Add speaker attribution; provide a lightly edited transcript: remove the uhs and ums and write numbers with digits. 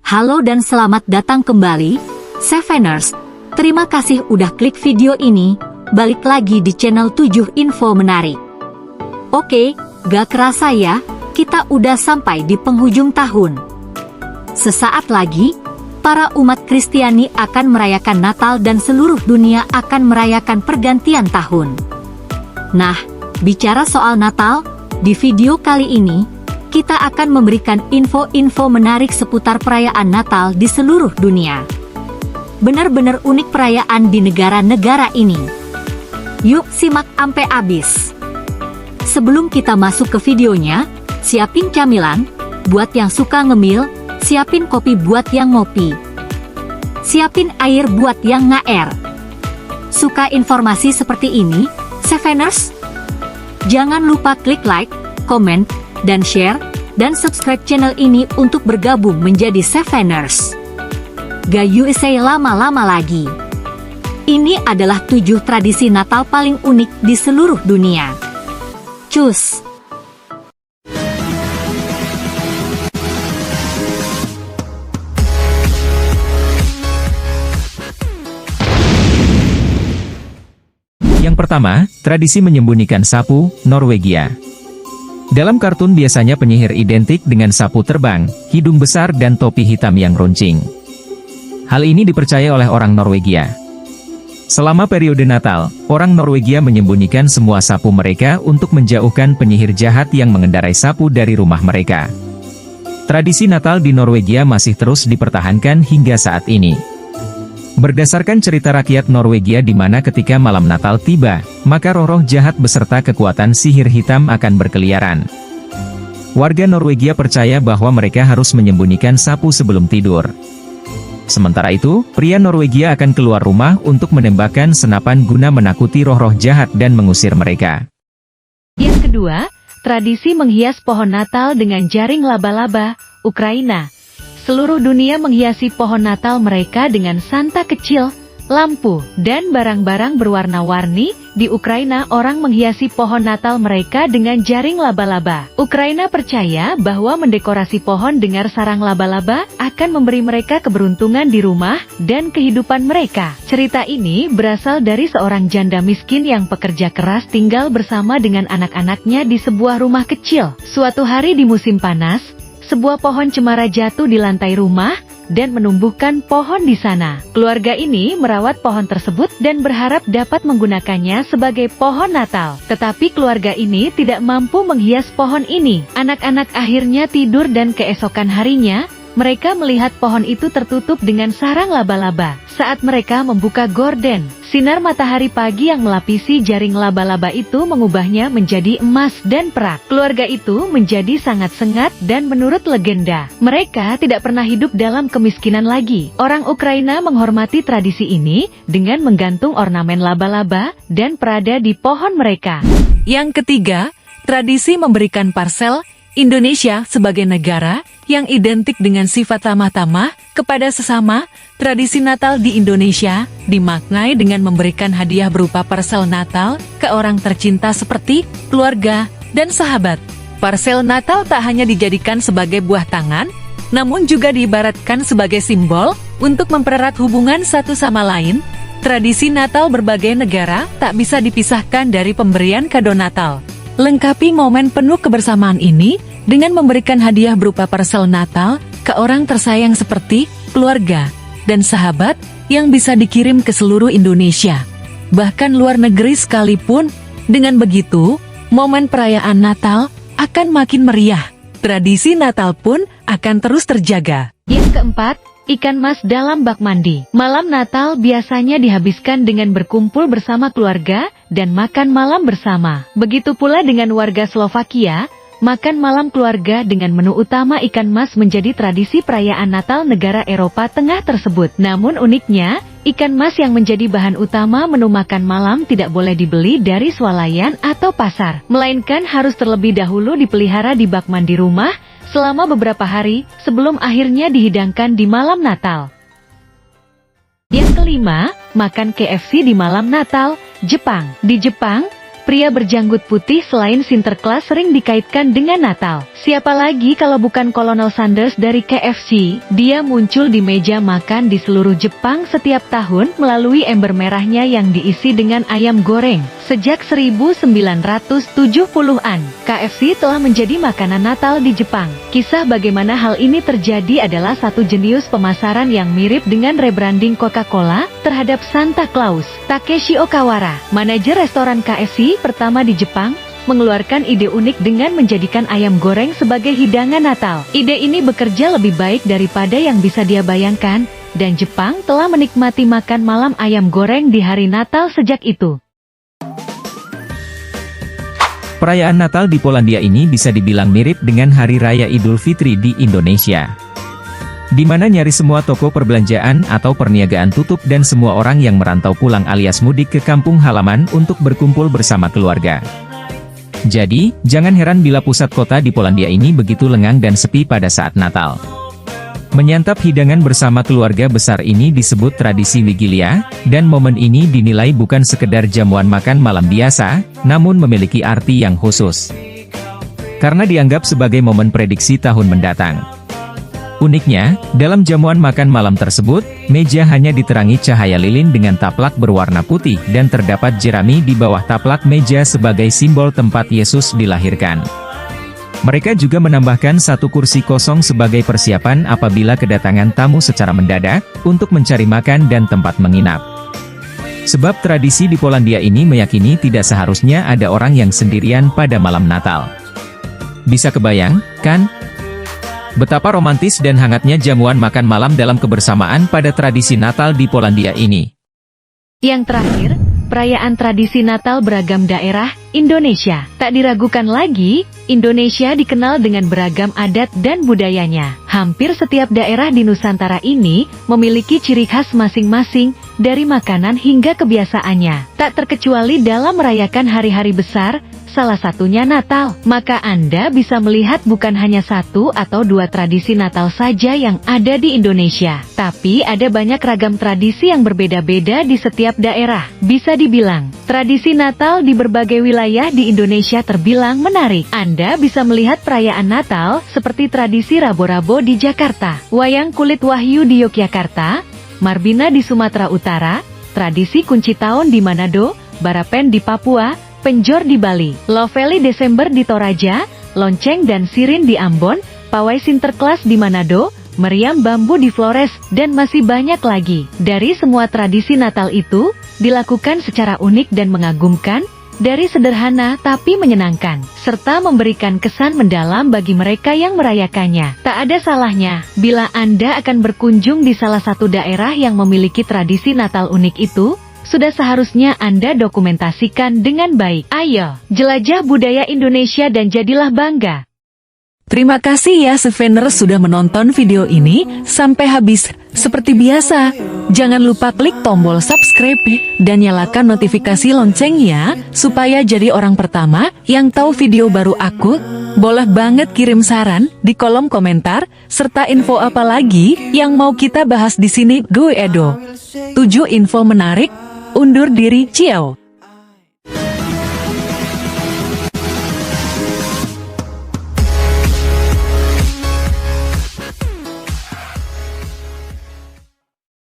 Speaker 1: Halo dan selamat datang kembali, Seveners. Terima kasih udah klik video ini, balik lagi di channel 7 Info Menarik. Oke, gak kerasa ya, kita udah sampai di penghujung tahun. Sesaat lagi, para umat Kristiani akan merayakan Natal dan seluruh dunia akan merayakan pergantian tahun. Nah, bicara soal Natal, di video kali ini, kita akan memberikan info-info menarik seputar perayaan Natal di seluruh dunia. Benar-benar unik perayaan di negara-negara ini. Yuk simak sampai habis. Sebelum kita masuk ke videonya, siapin camilan, buat yang suka ngemil, siapin kopi buat yang ngopi. Siapin air buat yang ngaer. Suka informasi seperti ini, Seveners? Jangan lupa klik like, komen, dan share, dan subscribe channel ini untuk bergabung menjadi Seveners. Gak usah lama-lama lagi. Ini adalah 7 tradisi Natal paling unik di seluruh dunia. Cus!
Speaker 2: Yang pertama, tradisi menyembunyikan sapu, Norwegia. Dalam kartun biasanya penyihir identik dengan sapu terbang, hidung besar dan topi hitam yang runcing. Hal ini dipercaya oleh orang Norwegia. Selama periode Natal, orang Norwegia menyembunyikan semua sapu mereka untuk menjauhkan penyihir jahat yang mengendarai sapu dari rumah mereka. Tradisi Natal di Norwegia masih terus dipertahankan hingga saat ini. Berdasarkan cerita rakyat Norwegia di mana ketika malam Natal tiba, maka roh-roh jahat beserta kekuatan sihir hitam akan berkeliaran. Warga Norwegia percaya bahwa mereka harus menyembunyikan sapu sebelum tidur. Sementara itu, pria Norwegia akan keluar rumah untuk menembakkan senapan guna menakuti roh-roh jahat dan mengusir mereka.
Speaker 3: Yang kedua, tradisi menghias pohon Natal dengan jaring laba-laba, Ukraina. Seluruh dunia menghiasi pohon Natal mereka dengan santa kecil, lampu, dan barang-barang berwarna-warni. Di Ukraina orang menghiasi pohon Natal mereka dengan jaring laba-laba. Ukraina percaya bahwa mendekorasi pohon dengan sarang laba-laba akan memberi mereka keberuntungan di rumah dan kehidupan mereka. Cerita ini berasal dari seorang janda miskin yang pekerja keras tinggal bersama dengan anak-anaknya di sebuah rumah kecil. Suatu hari di musim panas, sebuah pohon cemara jatuh di lantai rumah dan menumbuhkan pohon di sana. Keluarga ini merawat pohon tersebut dan berharap dapat menggunakannya sebagai pohon Natal. Tetapi keluarga ini tidak mampu menghias pohon ini. Anak-anak akhirnya tidur dan keesokan harinya, mereka melihat pohon itu tertutup dengan sarang laba-laba. Saat mereka membuka gorden, sinar matahari pagi yang melapisi jaring laba-laba itu mengubahnya menjadi emas dan perak. Keluarga itu menjadi sangat sengat dan menurut legenda, mereka tidak pernah hidup dalam kemiskinan lagi. Orang Ukraina menghormati tradisi ini dengan menggantung ornamen laba-laba dan perada di pohon mereka. Yang ketiga, tradisi memberikan parsel. Indonesia sebagai negara yang identik dengan sifat ramah tamah kepada sesama, tradisi Natal di Indonesia dimaknai dengan memberikan hadiah berupa parsel Natal ke orang tercinta seperti keluarga dan sahabat. Parsel Natal tak hanya dijadikan sebagai buah tangan, namun juga diibaratkan sebagai simbol untuk mempererat hubungan satu sama lain. Tradisi Natal berbagai negara tak bisa dipisahkan dari pemberian kado Natal. Lengkapi momen penuh kebersamaan ini dengan memberikan hadiah berupa parsel Natal ke orang tersayang seperti keluarga dan sahabat yang bisa dikirim ke seluruh Indonesia, bahkan luar negeri sekalipun. Dengan begitu, momen perayaan Natal akan makin meriah. Tradisi Natal pun akan terus terjaga. Yang keempat, ikan mas dalam bak mandi. Malam Natal biasanya dihabiskan dengan berkumpul bersama keluarga dan makan malam bersama. Begitu pula dengan warga Slovakia, makan malam keluarga dengan menu utama ikan mas menjadi tradisi perayaan Natal negara Eropa Tengah tersebut. Namun uniknya, ikan mas yang menjadi bahan utama menu makan malam tidak boleh dibeli dari swalayan atau pasar, melainkan harus terlebih dahulu dipelihara di bak mandi rumah selama beberapa hari sebelum akhirnya dihidangkan di malam Natal. Yang kelima, makan KFC di malam Natal, Jepang. Di Jepang, Pria berjanggut putih selain Sinterklas sering dikaitkan dengan Natal. Siapa lagi kalau bukan Kolonel Sanders dari KFC? Dia muncul di meja makan di seluruh Jepang setiap tahun melalui ember merahnya yang diisi dengan ayam goreng. Sejak 1970-an, KFC telah menjadi makanan Natal di Jepang. Kisah bagaimana hal ini terjadi adalah satu jenius pemasaran yang mirip dengan rebranding Coca-Cola terhadap Santa Claus. Takeshi Okawara, manajer restoran KFC pertama di Jepang, mengeluarkan ide unik dengan menjadikan ayam goreng sebagai hidangan Natal. Ide ini bekerja lebih baik daripada yang bisa dia bayangkan, dan Jepang telah menikmati makan malam ayam goreng di hari Natal sejak itu.
Speaker 2: Perayaan Natal di Polandia ini bisa dibilang mirip dengan Hari Raya Idul Fitri di Indonesia, di mana nyaris semua toko perbelanjaan atau perniagaan tutup dan semua orang yang merantau pulang alias mudik ke kampung halaman untuk berkumpul bersama keluarga. Jadi, jangan heran bila pusat kota di Polandia ini begitu lengang dan sepi pada saat Natal. Menyantap hidangan bersama keluarga besar ini disebut tradisi Wigilia, dan momen ini dinilai bukan sekedar jamuan makan malam biasa, namun memiliki arti yang khusus. Karena dianggap sebagai momen prediksi tahun mendatang. Uniknya, dalam jamuan makan malam tersebut, meja hanya diterangi cahaya lilin dengan taplak berwarna putih dan terdapat jerami di bawah taplak meja sebagai simbol tempat Yesus dilahirkan. Mereka juga menambahkan satu kursi kosong sebagai persiapan apabila kedatangan tamu secara mendadak, untuk mencari makan dan tempat menginap. Sebab tradisi di Polandia ini meyakini tidak seharusnya ada orang yang sendirian pada malam Natal. Bisa kebayang, kan? Betapa romantis dan hangatnya jamuan makan malam dalam kebersamaan pada tradisi Natal di Polandia ini.
Speaker 3: Yang terakhir, perayaan tradisi Natal beragam daerah, Indonesia. Tak diragukan lagi, Indonesia dikenal dengan beragam adat dan budayanya. Hampir setiap daerah di Nusantara ini memiliki ciri khas masing-masing, dari makanan hingga kebiasaannya. Tak terkecuali dalam merayakan hari-hari besar, salah satunya Natal. Maka Anda bisa melihat bukan hanya satu atau dua tradisi Natal saja yang ada di Indonesia, tapi ada banyak ragam tradisi yang berbeda-beda di setiap daerah. Bisa dibilang, tradisi Natal di berbagai wilayah di Indonesia terbilang menarik. Anda bisa melihat perayaan Natal seperti tradisi rabo-rabo di Jakarta, wayang kulit Wahyu di Yogyakarta, Marbina di Sumatera Utara, tradisi kunci tahun di Manado, Barapen di Papua, Penjor di Bali, Lovely Desember di Toraja, Lonceng dan Sirin di Ambon, Pawai Sinterklas di Manado, meriam bambu di Flores, dan masih banyak lagi. Dari semua tradisi Natal itu, dilakukan secara unik dan mengagumkan, dari sederhana tapi menyenangkan, serta memberikan kesan mendalam bagi mereka yang merayakannya. Tak ada salahnya, bila Anda akan berkunjung di salah satu daerah yang memiliki tradisi Natal unik itu, sudah seharusnya Anda dokumentasikan dengan baik. Ayo, jelajah budaya Indonesia dan jadilah bangga.
Speaker 4: Terima kasih ya Seveners sudah menonton video ini sampai habis. Seperti biasa, jangan lupa klik tombol subscribe dan nyalakan notifikasi loncengnya supaya jadi orang pertama yang tahu video baru aku. Boleh banget kirim saran di kolom komentar serta info apa lagi yang mau kita bahas di sini. Gue Edo. 7 info menarik. Undur diri, ciao.